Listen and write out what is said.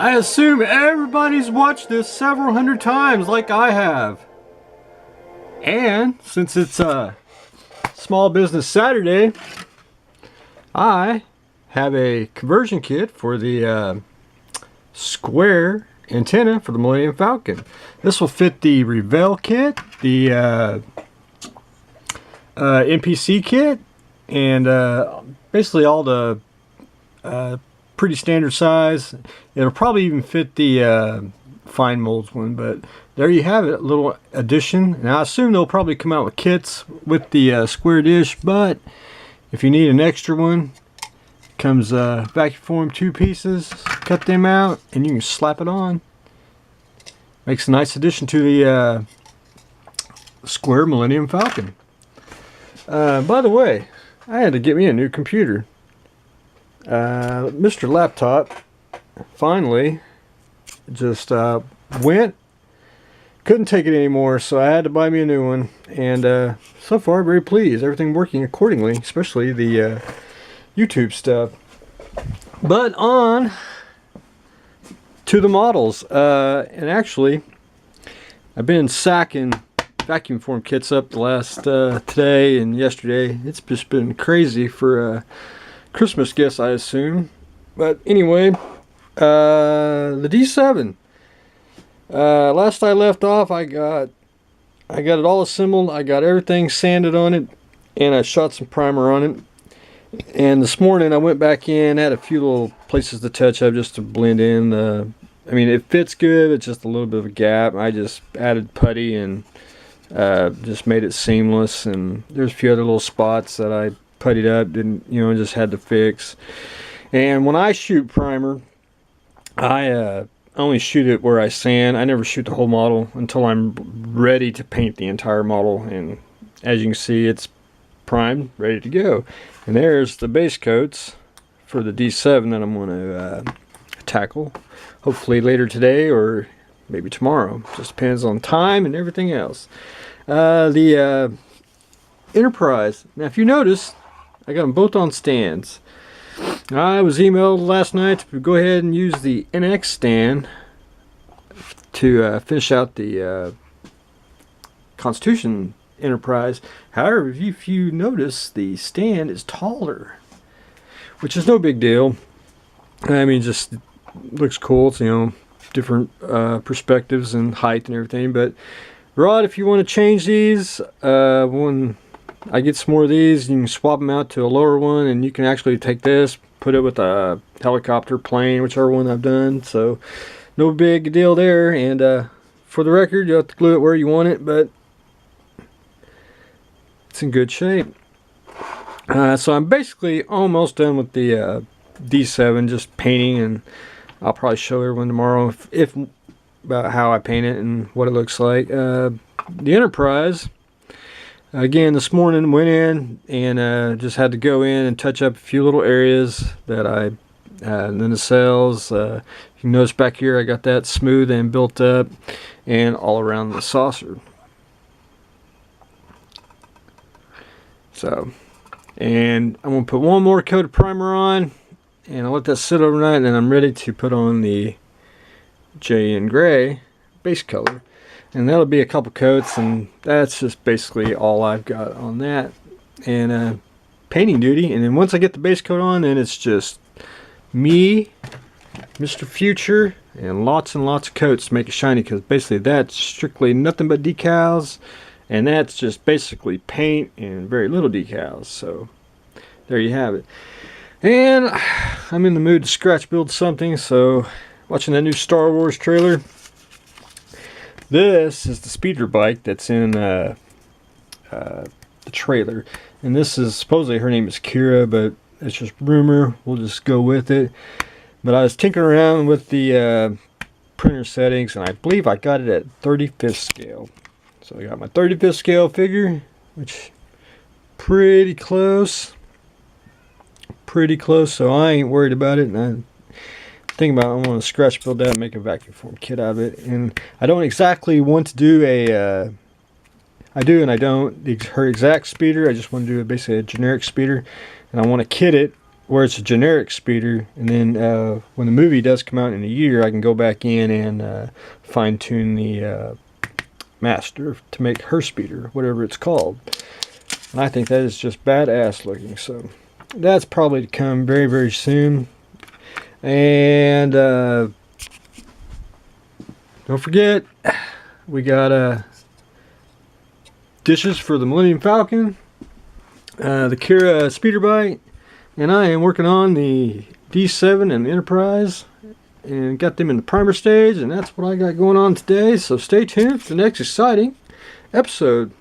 I assume everybody's watched this several hundred times like I have. And since it's a Small Business Saturday, I have a conversion kit for the square antenna for the Millennium Falcon. This will fit the Revell kit, the NPC kit, and basically all the pretty standard size. It'll probably even fit the fine molds one, but there you have it, a little addition. And I assume they'll probably come out with kits with the square dish, but if you need an extra one, comes vacuum formed 2 pieces, cut them out, and you can slap it on. Makes a nice addition to the square Millennium Falcon. By the way, I had to get me a new computer. Mr. Laptop finally just went, couldn't take it anymore, so I had to buy me a new one, and so far very pleased. Everything working accordingly, especially the YouTube stuff. But on to the models, and actually I've been sacking vacuum form kits up the last today and yesterday. It's just been crazy for Christmas gifts, I assume. But anyway, the D7. Last I left off, I got it all assembled. I got everything sanded on it, and I shot some primer on it. And this morning I went back in, had a few little places to touch up just to blend in. I mean, it fits good. It's just a little bit of a gap. I just added putty and just made it seamless. And there's a few other little spots that I puttied up, just had to fix. And when I shoot primer, I only shoot it where I sand. I never shoot the whole model until I'm ready to paint the entire model. And as you can see, it's primed, ready to go. And there's the base coats for the D7 that I'm going to tackle, hopefully later today or maybe tomorrow. Just depends on time and everything else. The Enterprise. Now, if you notice, I got them both on stands. I was emailed last night to go ahead and use the NX stand to finish out the Constitution Enterprise. However, if you notice, the stand is taller, which is no big deal. I mean, just looks cool. It's, different perspectives and height and everything. But Rod, if you want to change these, when I get some more of these, you can swap them out to a lower one, and you can actually take this, put it with a helicopter, plane, whichever one I've done. So no big deal there. And for the record, you'll have to glue it where you want it, but it's in good shape. So I'm basically almost done with the D7, just painting, and I'll probably show everyone tomorrow if about how I paint it and what it looks like. The Enterprise, again, this morning went in and just had to go in and touch up a few little areas that and then the cells. You can notice back here I got that smooth and built up, and all around the saucer. So, and I'm going to put one more coat of primer on, and I'll let that sit overnight, and then I'm ready to put on the JN Gray base color. And that'll be a couple coats, and that's just basically all I've got on that. And painting duty, and then once I get the base coat on, then it's just me, Mr. Future, and lots of coats to make it shiny, because basically that's strictly nothing but decals. And that's just basically paint and very little decals. So there you have it. And I'm in the mood to scratch build something. So watching that new Star Wars trailer. This is the speeder bike that's in the trailer. And this is supposedly, her name is Kira, but it's just rumor. We'll just go with it. But I was tinkering around with the printer settings, and I believe I got it at 35th scale. So I got my 35th scale figure, which pretty close, so I ain't worried about it. And I'm thinking about, I want to scratch build that and make a vacuum form kit out of it. And I don't exactly want to do a I do and I don't her exact speeder. I just want to do basically a generic speeder, and I want to kit it where it's a generic speeder, and then when the movie does come out in a year, I can go back in and fine tune the master to make her speeder, whatever it's called. And I think that is just badass looking. So that's probably to come very, very soon. And don't forget, we got dishes for the Millennium Falcon, the Kira speeder bike, and I am working on the D7 and the Enterprise, and got them in the primer stage, and that's what I got going on today. So stay tuned for the next exciting episode.